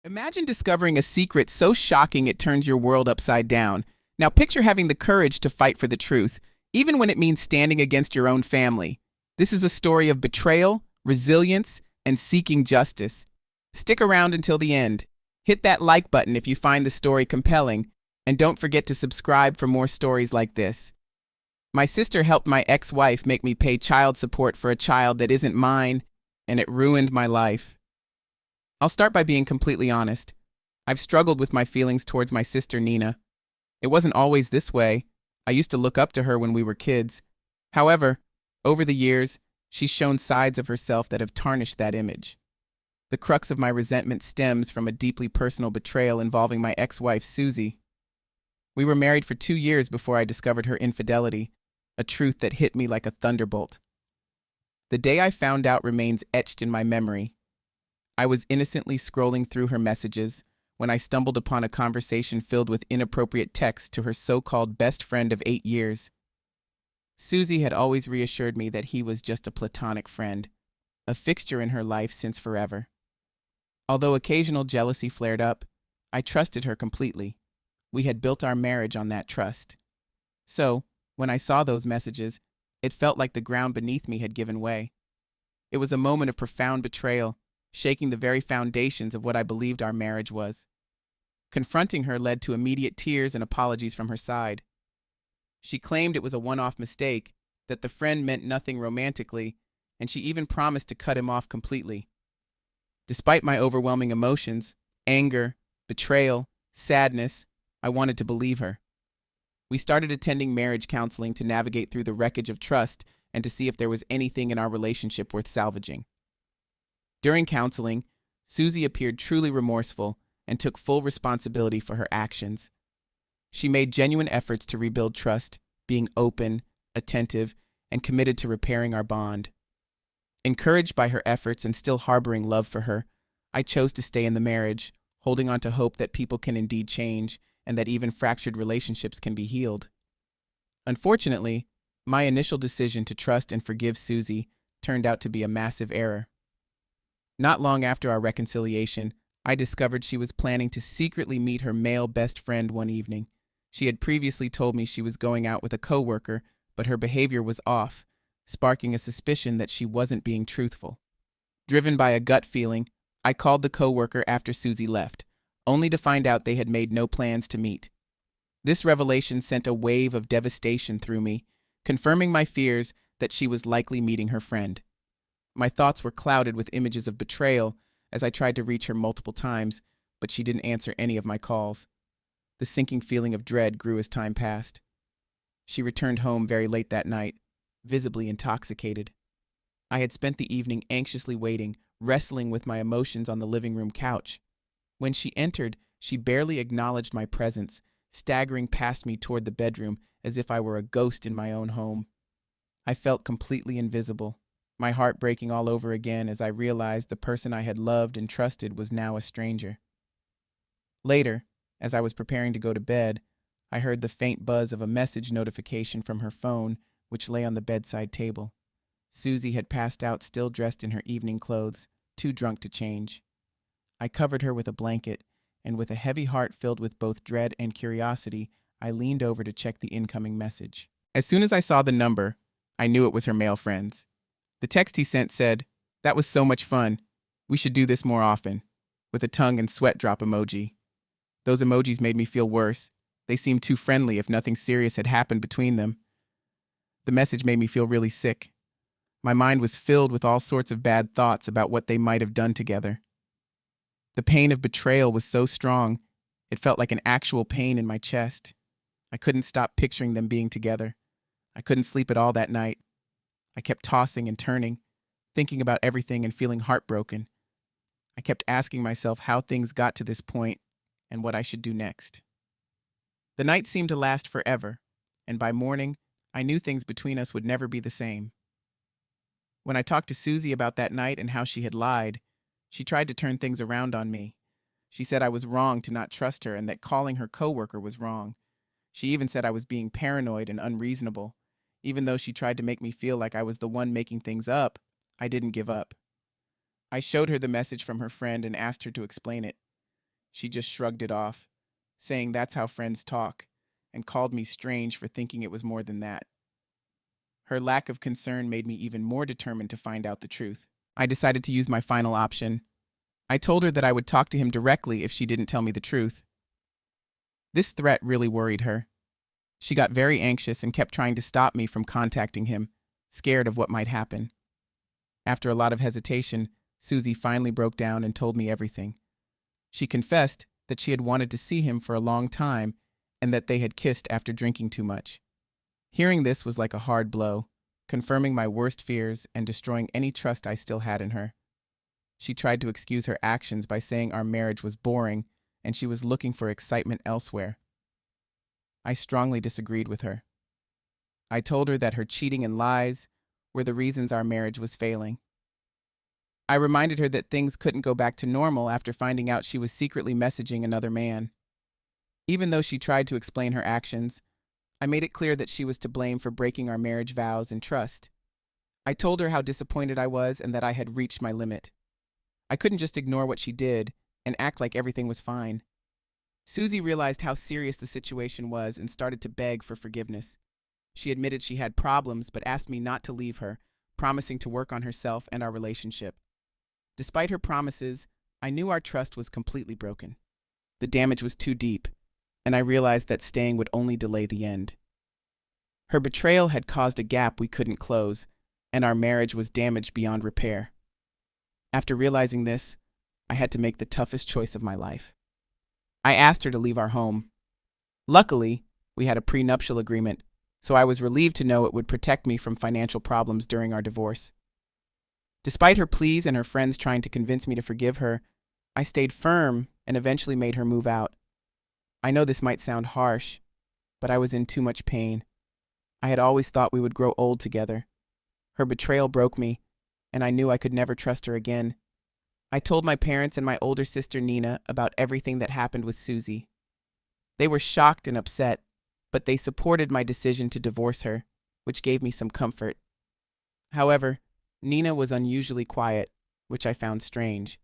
Imagine discovering a secret so shocking it turns your world upside down. Now picture having the courage to fight for the truth, even when it means standing against your own family. This is a story of betrayal, resilience, and seeking justice. Stick around until the end. Hit that like button if you find the story compelling, and don't forget to subscribe for more stories like this. My sister helped my ex-wife make me pay child support for a child that isn't mine, and it ruined my life. I'll start by being completely honest. I've struggled with my feelings towards my sister Nina. It wasn't always this way. I used to look up to her when we were kids. However, over the years, she's shown sides of herself that have tarnished that image. The crux of my resentment stems from a deeply personal betrayal involving my ex-wife, Susie. We were married for 2 years before I discovered her infidelity, a truth that hit me like a thunderbolt. The day I found out remains etched in my memory. I was innocently scrolling through her messages when I stumbled upon a conversation filled with inappropriate texts to her so-called best friend of 8 years. Susie had always reassured me that he was just a platonic friend, a fixture in her life since forever. Although occasional jealousy flared up, I trusted her completely. We had built our marriage on that trust. So, when I saw those messages, it felt like the ground beneath me had given way. It was a moment of profound betrayal, shaking the very foundations of what I believed our marriage was. Confronting her led to immediate tears and apologies from her side. She claimed it was a one-off mistake, that the friend meant nothing romantically, and she even promised to cut him off completely. Despite my overwhelming emotions, anger, betrayal, sadness, I wanted to believe her. We started attending marriage counseling to navigate through the wreckage of trust and to see if there was anything in our relationship worth salvaging. During counseling, Susie appeared truly remorseful and took full responsibility for her actions. She made genuine efforts to rebuild trust, being open, attentive, and committed to repairing our bond. Encouraged by her efforts and still harboring love for her, I chose to stay in the marriage, holding on to hope that people can indeed change and that even fractured relationships can be healed. Unfortunately, my initial decision to trust and forgive Susie turned out to be a massive error. Not long after our reconciliation, I discovered she was planning to secretly meet her male best friend one evening. She had previously told me she was going out with a coworker, but her behavior was off, sparking a suspicion that she wasn't being truthful. Driven by a gut feeling, I called the coworker after Susie left, only to find out they had made no plans to meet. This revelation sent a wave of devastation through me, confirming my fears that she was likely meeting her friend. My thoughts were clouded with images of betrayal as I tried to reach her multiple times, but she didn't answer any of my calls. The sinking feeling of dread grew as time passed. She returned home very late that night, visibly intoxicated. I had spent the evening anxiously waiting, wrestling with my emotions on the living room couch. When she entered, she barely acknowledged my presence, staggering past me toward the bedroom as if I were a ghost in my own home. I felt completely invisible, my heart breaking all over again as I realized the person I had loved and trusted was now a stranger. Later, as I was preparing to go to bed, I heard the faint buzz of a message notification from her phone, which lay on the bedside table. Susie had passed out still dressed in her evening clothes, too drunk to change. I covered her with a blanket, and with a heavy heart filled with both dread and curiosity, I leaned over to check the incoming message. As soon as I saw the number, I knew it was her male friend's. The text he sent said, "That was so much fun. We should do this more often," with a tongue and sweat drop emoji. Those emojis made me feel worse. They seemed too friendly if nothing serious had happened between them. The message made me feel really sick. My mind was filled with all sorts of bad thoughts about what they might have done together. The pain of betrayal was so strong, it felt like an actual pain in my chest. I couldn't stop picturing them being together. I couldn't sleep at all that night. I kept tossing and turning, thinking about everything and feeling heartbroken. I kept asking myself how things got to this point and what I should do next. The night seemed to last forever, and by morning, I knew things between us would never be the same. When I talked to Susie about that night and how she had lied, she tried to turn things around on me. She said I was wrong to not trust her and that calling her coworker was wrong. She even said I was being paranoid and unreasonable. Even though she tried to make me feel like I was the one making things up, I didn't give up. I showed her the message from her friend and asked her to explain it. She just shrugged it off, saying that's how friends talk, and called me strange for thinking it was more than that. Her lack of concern made me even more determined to find out the truth. I decided to use my final option. I told her that I would talk to him directly if she didn't tell me the truth. This threat really worried her. She got very anxious and kept trying to stop me from contacting him, scared of what might happen. After a lot of hesitation, Susie finally broke down and told me everything. She confessed that she had wanted to see him for a long time and that they had kissed after drinking too much. Hearing this was like a hard blow, confirming my worst fears and destroying any trust I still had in her. She tried to excuse her actions by saying our marriage was boring and she was looking for excitement elsewhere. I strongly disagreed with her. I told her that her cheating and lies were the reasons our marriage was failing. I reminded her that things couldn't go back to normal after finding out she was secretly messaging another man. Even though she tried to explain her actions, I made it clear that she was to blame for breaking our marriage vows and trust. I told her how disappointed I was and that I had reached my limit. I couldn't just ignore what she did and act like everything was fine. Susie realized how serious the situation was and started to beg for forgiveness. She admitted she had problems but asked me not to leave her, promising to work on herself and our relationship. Despite her promises, I knew our trust was completely broken. The damage was too deep, and I realized that staying would only delay the end. Her betrayal had caused a gap we couldn't close, and our marriage was damaged beyond repair. After realizing this, I had to make the toughest choice of my life. I asked her to leave our home. Luckily, we had a prenuptial agreement, so I was relieved to know it would protect me from financial problems during our divorce. Despite her pleas and her friends trying to convince me to forgive her, I stayed firm and eventually made her move out. I know this might sound harsh, but I was in too much pain. I had always thought we would grow old together. Her betrayal broke me, and I knew I could never trust her again. I told my parents and my older sister Nina about everything that happened with Susie. They were shocked and upset, but they supported my decision to divorce her, which gave me some comfort. However, Nina was unusually quiet, which I found strange.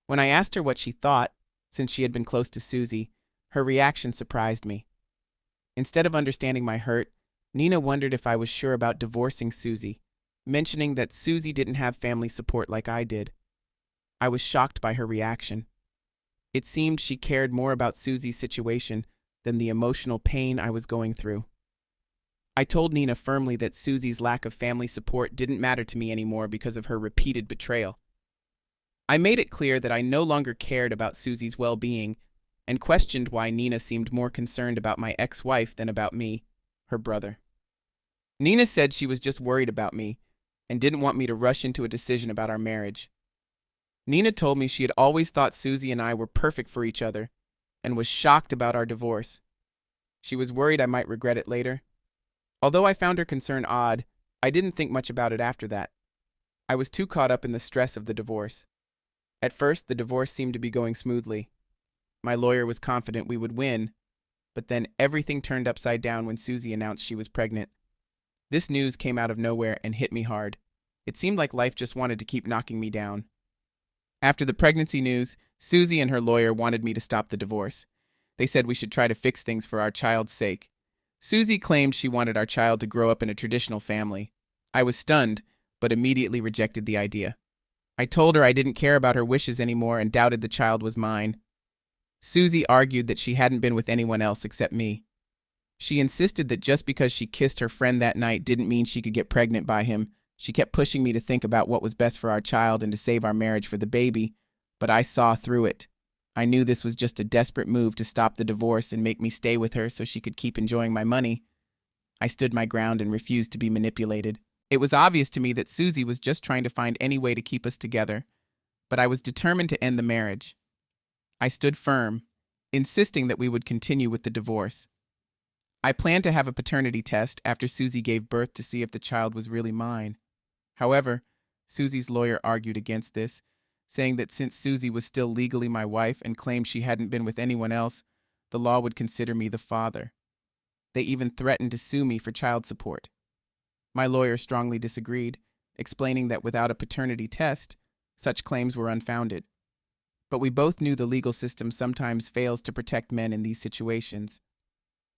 When I asked her what she thought, since she had been close to Susie, her reaction surprised me. Instead of understanding my hurt, Nina wondered if I was sure about divorcing Susie, mentioning that Susie didn't have family support like I did. I was shocked by her reaction. It seemed she cared more about Susie's situation than the emotional pain I was going through. I told Nina firmly that Susie's lack of family support didn't matter to me anymore because of her repeated betrayal. I made it clear that I no longer cared about Susie's well-being and questioned why Nina seemed more concerned about my ex-wife than about me, her brother. Nina said she was just worried about me and didn't want me to rush into a decision about our marriage. Nina told me she had always thought Susie and I were perfect for each other and was shocked about our divorce. She was worried I might regret it later. Although I found her concern odd, I didn't think much about it after that. I was too caught up in the stress of the divorce. At first, the divorce seemed to be going smoothly. My lawyer was confident we would win, but then everything turned upside down when Susie announced she was pregnant. This news came out of nowhere and hit me hard. It seemed like life just wanted to keep knocking me down. After the pregnancy news, Susie and her lawyer wanted me to stop the divorce. They said we should try to fix things for our child's sake. Susie claimed she wanted our child to grow up in a traditional family. I was stunned, but immediately rejected the idea. I told her I didn't care about her wishes anymore and doubted the child was mine. Susie argued that she hadn't been with anyone else except me. She insisted that just because she kissed her friend that night didn't mean she could get pregnant by him. She kept pushing me to think about what was best for our child and to save our marriage for the baby, but I saw through it. I knew this was just a desperate move to stop the divorce and make me stay with her so she could keep enjoying my money. I stood my ground and refused to be manipulated. It was obvious to me that Susie was just trying to find any way to keep us together, but I was determined to end the marriage. I stood firm, insisting that we would continue with the divorce. I planned to have a paternity test after Susie gave birth to see if the child was really mine. However, Susie's lawyer argued against this, saying that since Susie was still legally my wife and claimed she hadn't been with anyone else, the law would consider me the father. They even threatened to sue me for child support. My lawyer strongly disagreed, explaining that without a paternity test, such claims were unfounded. but we both knew the legal system sometimes fails to protect men in these situations.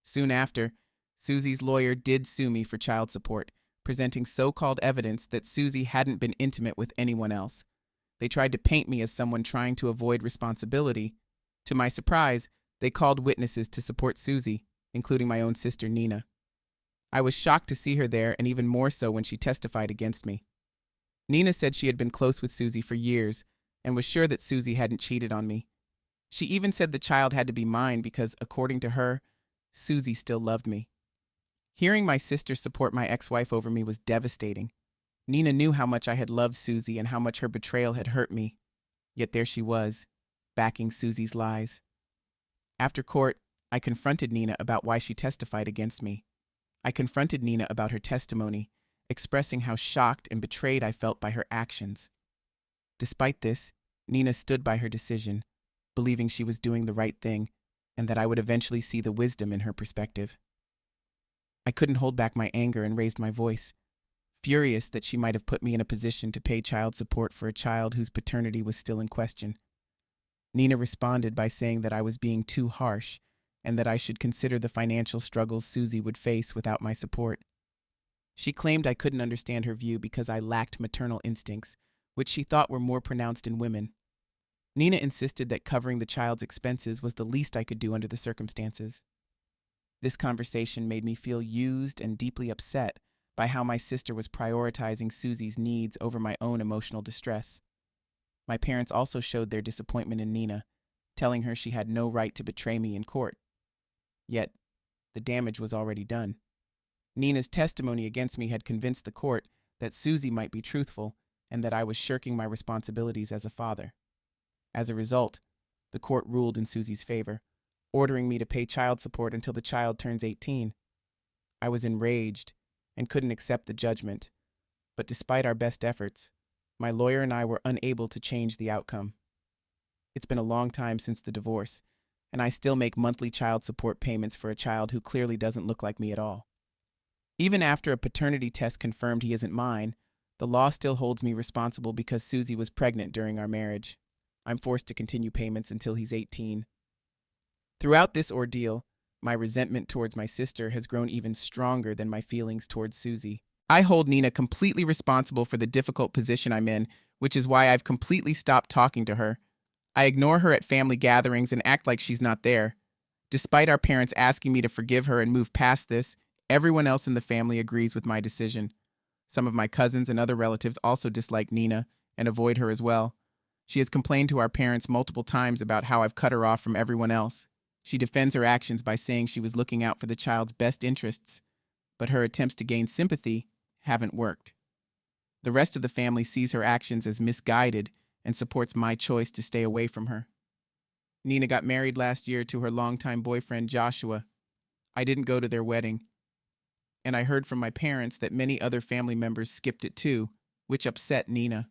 Soon after, Susie's lawyer did sue me for child support, presenting so-called evidence that Susie hadn't been intimate with anyone else. They tried to paint me as someone trying to avoid responsibility. To my surprise, they called witnesses to support Susie, including my own sister Nina. I was shocked to see her there, and even more so when she testified against me. Nina said she had been close with Susie for years and was sure that Susie hadn't cheated on me. She even said the child had to be mine because, according to her, Susie still loved me. Hearing my sister support my ex-wife over me was devastating. Nina knew how much I had loved Susie and how much her betrayal had hurt me. Yet there she was, backing Susie's lies. After court, I confronted Nina about why she testified against me. I confronted Nina about her testimony, expressing how shocked and betrayed I felt by her actions. Despite this, Nina stood by her decision, believing she was doing the right thing and that I would eventually see the wisdom in her perspective. I couldn't hold back my anger and raised my voice, furious that she might have put me in a position to pay child support for a child whose paternity was still in question. Nina responded by saying that I was being too harsh and that I should consider the financial struggles Susie would face without my support. She claimed I couldn't understand her view because I lacked maternal instincts, which she thought were more pronounced in women. Nina insisted that covering the child's expenses was the least I could do under the circumstances. This conversation made me feel used and deeply upset by how my sister was prioritizing Susie's needs over my own emotional distress. My parents also showed their disappointment in Nina, telling her she had no right to betray me in court. Yet, the damage was already done. Nina's testimony against me had convinced the court that Susie might be truthful and that I was shirking my responsibilities as a father. As a result, the court ruled in Susie's favor, ordering me to pay child support until the child turns 18. I was enraged and couldn't accept the judgment, but despite our best efforts, my lawyer and I were unable to change the outcome. It's been a long time since the divorce, and I still make monthly child support payments for a child who clearly doesn't look like me at all. Even after a paternity test confirmed he isn't mine, the law still holds me responsible because Susie was pregnant during our marriage. I'm forced to continue payments until he's 18. Throughout this ordeal, my resentment towards my sister has grown even stronger than my feelings towards Susie. I hold Nina completely responsible for the difficult position I'm in, which is why I've completely stopped talking to her. I ignore her at family gatherings and act like she's not there. Despite our parents asking me to forgive her and move past this, everyone else in the family agrees with my decision. Some of my cousins and other relatives also dislike Nina and avoid her as well. She has complained to our parents multiple times about how I've cut her off from everyone else. She defends her actions by saying she was looking out for the child's best interests, but her attempts to gain sympathy haven't worked. The rest of the family sees her actions as misguided and supports my choice to stay away from her. Nina got married last year to her longtime boyfriend, Joshua. I didn't go to their wedding, and I heard from my parents that many other family members skipped it too, which upset Nina.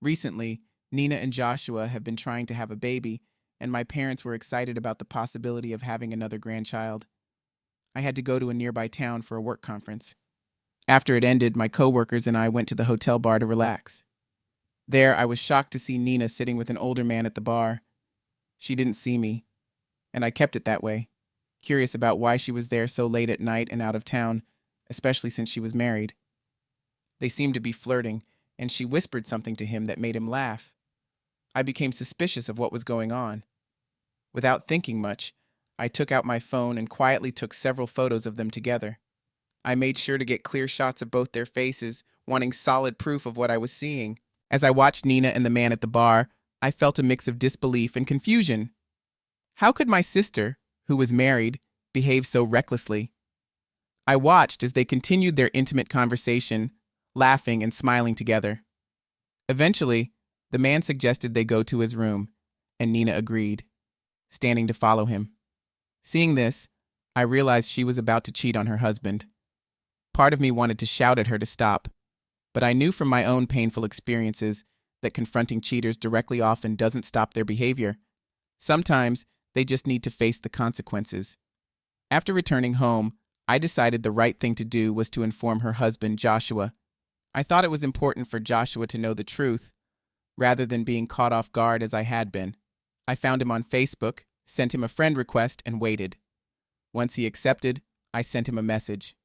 Recently, Nina and Joshua have been trying to have a baby, and my parents were excited about the possibility of having another grandchild. I had to go to a nearby town for a work conference. After it ended, my coworkers and I went to the hotel bar to relax. There, I was shocked to see Nina sitting with an older man at the bar. She didn't see me, and I kept it that way, curious about why she was there so late at night and out of town, especially since she was married. They seemed to be flirting, and she whispered something to him that made him laugh. I became suspicious of what was going on. Without thinking much, I took out my phone and quietly took several photos of them together. I made sure to get clear shots of both their faces, wanting solid proof of what I was seeing. As I watched Nina and the man at the bar, I felt a mix of disbelief and confusion. How could my sister, who was married, behave so recklessly? I watched as they continued their intimate conversation, laughing and smiling together. Eventually, the man suggested they go to his room, and Nina agreed, standing to follow him. Seeing this, I realized she was about to cheat on her husband. Part of me wanted to shout at her to stop, but I knew from my own painful experiences that confronting cheaters directly often doesn't stop their behavior. Sometimes they just need to face the consequences. After returning home, I decided the right thing to do was to inform her husband, Joshua. I thought it was important for Joshua to know the truth, rather than being caught off guard as I had been. I found him on Facebook, sent him a friend request, and waited. Once he accepted, I sent him a message.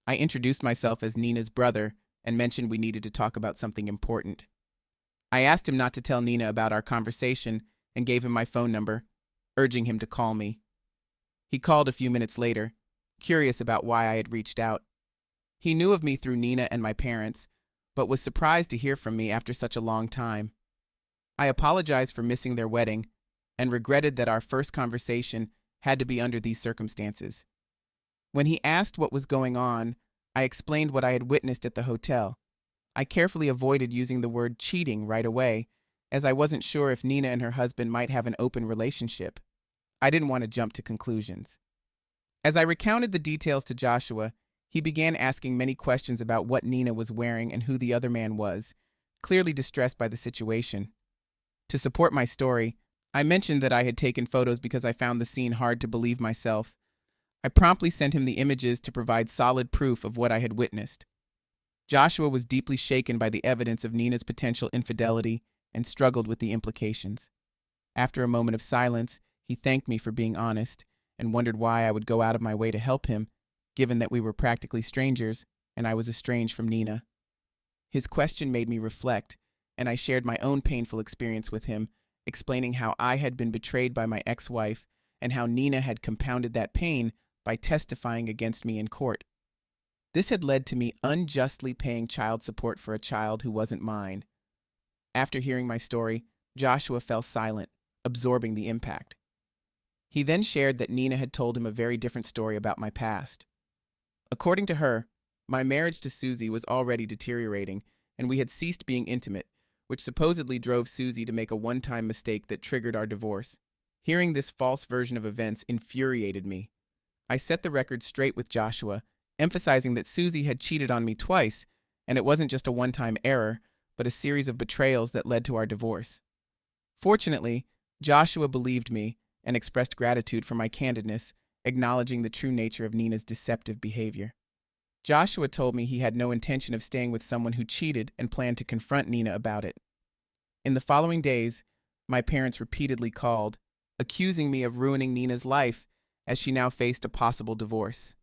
I introduced myself as Nina's brother and mentioned we needed to talk about something important. I asked him not to tell Nina about our conversation and gave him my phone number, urging him to call me. He called a few minutes later, curious about why I had reached out. He knew of me through Nina and my parents, but was surprised to hear from me after such a long time. I apologized for missing their wedding and regretted that our first conversation had to be under these circumstances. When he asked what was going on, I explained what I had witnessed at the hotel. I carefully avoided using the word cheating right away, as I wasn't sure if Nina and her husband might have an open relationship. I didn't want to jump to conclusions. As I recounted the details to Joshua, he began asking many questions about what Nina was wearing and who the other man was, clearly distressed by the situation. To support my story, I mentioned that I had taken photos because I found the scene hard to believe myself. I promptly sent him the images to provide solid proof of what I had witnessed. Joshua was deeply shaken by the evidence of Nina's potential infidelity and struggled with the implications. After a moment of silence, he thanked me for being honest and wondered why I would go out of my way to help him, given that we were practically strangers and I was estranged from Nina. His question made me reflect, and I shared my own painful experience with him, explaining how I had been betrayed by my ex-wife and how Nina had compounded that pain by testifying against me in court. This had led to me unjustly paying child support for a child who wasn't mine. After hearing my story, Joshua fell silent, absorbing the impact. He then shared that Nina had told him a very different story about my past. According to her, my marriage to Susie was already deteriorating, and we had ceased being intimate, which supposedly drove Susie to make a one-time mistake that triggered our divorce. Hearing this false version of events infuriated me. I set the record straight with Joshua, emphasizing that Susie had cheated on me twice, and it wasn't just a one-time error, but a series of betrayals that led to our divorce. Fortunately, Joshua believed me and expressed gratitude for my candidness, acknowledging the true nature of Nina's deceptive behavior. Joshua told me he had no intention of staying with someone who cheated and planned to confront Nina about it. In the following days, my parents repeatedly called, accusing me of ruining Nina's life as she now faced a possible divorce.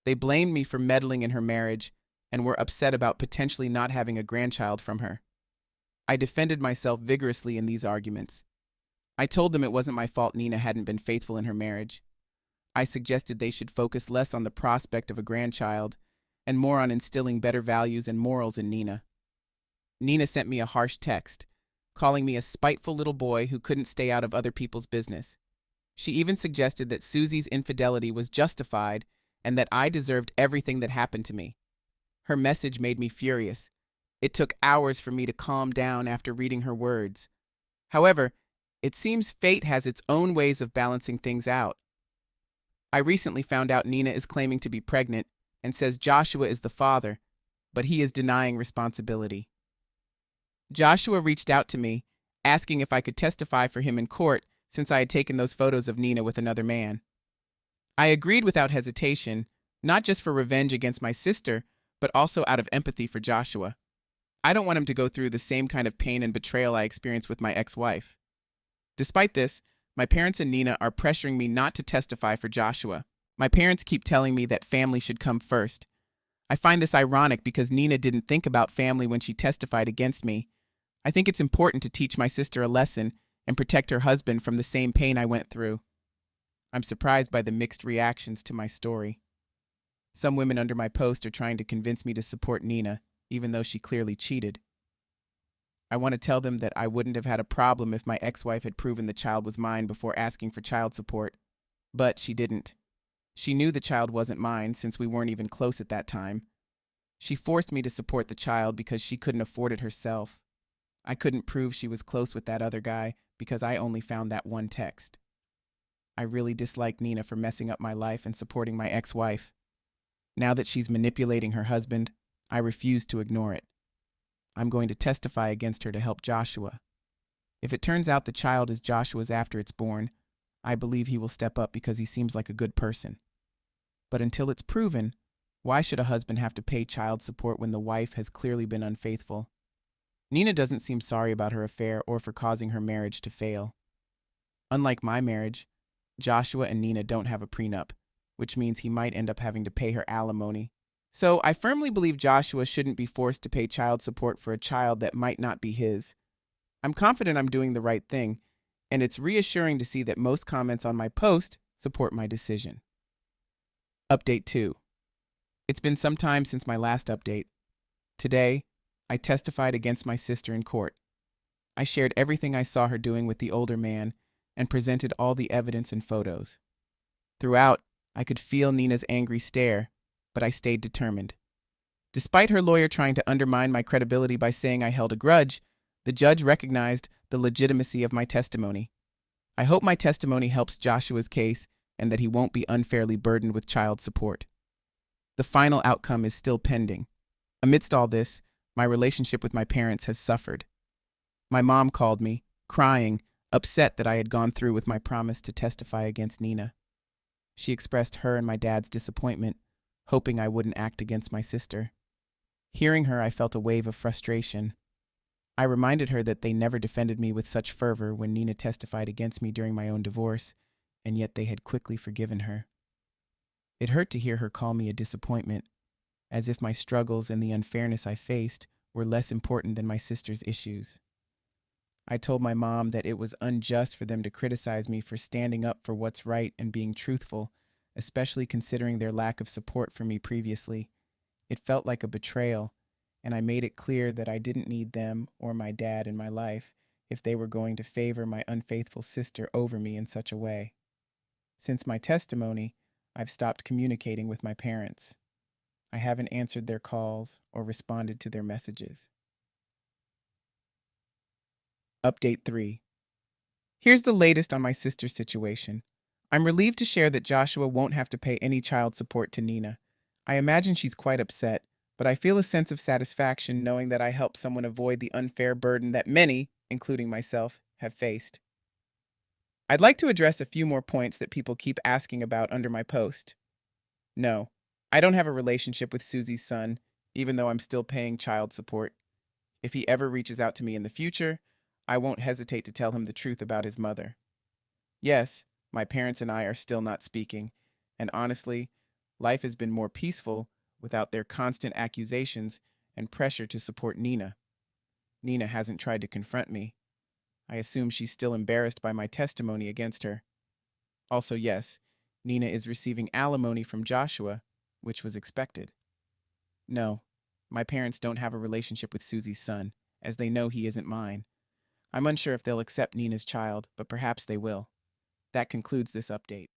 They blamed me for meddling in her marriage and were upset about potentially not having a grandchild from her. I defended myself vigorously in these arguments. I told them it wasn't my fault Nina hadn't been faithful in her marriage. I suggested they should focus less on the prospect of a grandchild and more on instilling better values and morals in Nina. Nina sent me a harsh text, calling me a spiteful little boy who couldn't stay out of other people's business. She even suggested that Susie's infidelity was justified and that I deserved everything that happened to me. Her message made me furious. It took hours for me to calm down after reading her words. However, it seems fate has its own ways of balancing things out. I recently found out Nina is claiming to be pregnant and says Joshua is the father, but he is denying responsibility. Joshua reached out to me, asking if I could testify for him in court since I had taken those photos of Nina with another man. I agreed without hesitation, not just for revenge against my sister, but also out of empathy for Joshua. I don't want him to go through the same kind of pain and betrayal I experienced with my ex-wife. Despite this, my parents and Nina are pressuring me not to testify for Joshua. My parents keep telling me that family should come first. I find this ironic because Nina didn't think about family when she testified against me. I think it's important to teach my sister a lesson and protect her husband from the same pain I went through. I'm surprised by the mixed reactions to my story. Some women under my post are trying to convince me to support Nina, even though she clearly cheated. I want to tell them that I wouldn't have had a problem if my ex-wife had proven the child was mine before asking for child support, but she didn't. She knew the child wasn't mine since we weren't even close at that time. She forced me to support the child because she couldn't afford it herself. I couldn't prove she was close with that other guy because I only found that one text. I really dislike Nina for messing up my life and supporting my ex-wife. Now that she's manipulating her husband, I refuse to ignore it. I'm going to testify against her to help Joshua. If it turns out the child is Joshua's after it's born, I believe he will step up because he seems like a good person. But until it's proven, why should a husband have to pay child support when the wife has clearly been unfaithful? Nina doesn't seem sorry about her affair or for causing her marriage to fail. Unlike my marriage, Joshua and Nina don't have a prenup, which means he might end up having to pay her alimony. So I firmly believe Joshua shouldn't be forced to pay child support for a child that might not be his. I'm confident I'm doing the right thing, and it's reassuring to see that most comments on my post support my decision. Update 2. It's been some time since my last update. Today, I testified against my sister in court. I shared everything I saw her doing with the older man and presented all the evidence and photos. Throughout, I could feel Nina's angry stare, but I stayed determined. Despite her lawyer trying to undermine my credibility by saying I held a grudge, the judge recognized the legitimacy of my testimony. I hope my testimony helps Joshua's case and that he won't be unfairly burdened with child support. The final outcome is still pending. Amidst all this, my relationship with my parents has suffered. My mom called me, crying, upset that I had gone through with my promise to testify against Nina. She expressed her and my dad's disappointment, hoping I wouldn't act against my sister. Hearing her, I felt a wave of frustration. I reminded her that they never defended me with such fervor when Nina testified against me during my own divorce, and yet they had quickly forgiven her. It hurt to hear her call me a disappointment, as if my struggles and the unfairness I faced were less important than my sister's issues. I told my mom that it was unjust for them to criticize me for standing up for what's right and being truthful, especially considering their lack of support for me previously. It felt like a betrayal, and I made it clear that I didn't need them or my dad in my life if they were going to favor my unfaithful sister over me in such a way. Since my testimony, I've stopped communicating with my parents. I haven't answered their calls or responded to their messages. Update 3. Here's the latest on my sister's situation. I'm relieved to share that Joshua won't have to pay any child support to Nina. I imagine she's quite upset, but I feel a sense of satisfaction knowing that I helped someone avoid the unfair burden that many, including myself, have faced. I'd like to address a few more points that people keep asking about under my post. No, I don't have a relationship with Susie's son, even though I'm still paying child support. If he ever reaches out to me in the future, I won't hesitate to tell him the truth about his mother. Yes, my parents and I are still not speaking, and honestly, life has been more peaceful without their constant accusations and pressure to support Nina. Nina hasn't tried to confront me. I assume she's still embarrassed by my testimony against her. Also, yes, Nina is receiving alimony from Joshua, which was expected. No, my parents don't have a relationship with Susie's son, as they know he isn't mine. I'm unsure if they'll accept Nina's child, but perhaps they will. That concludes this update.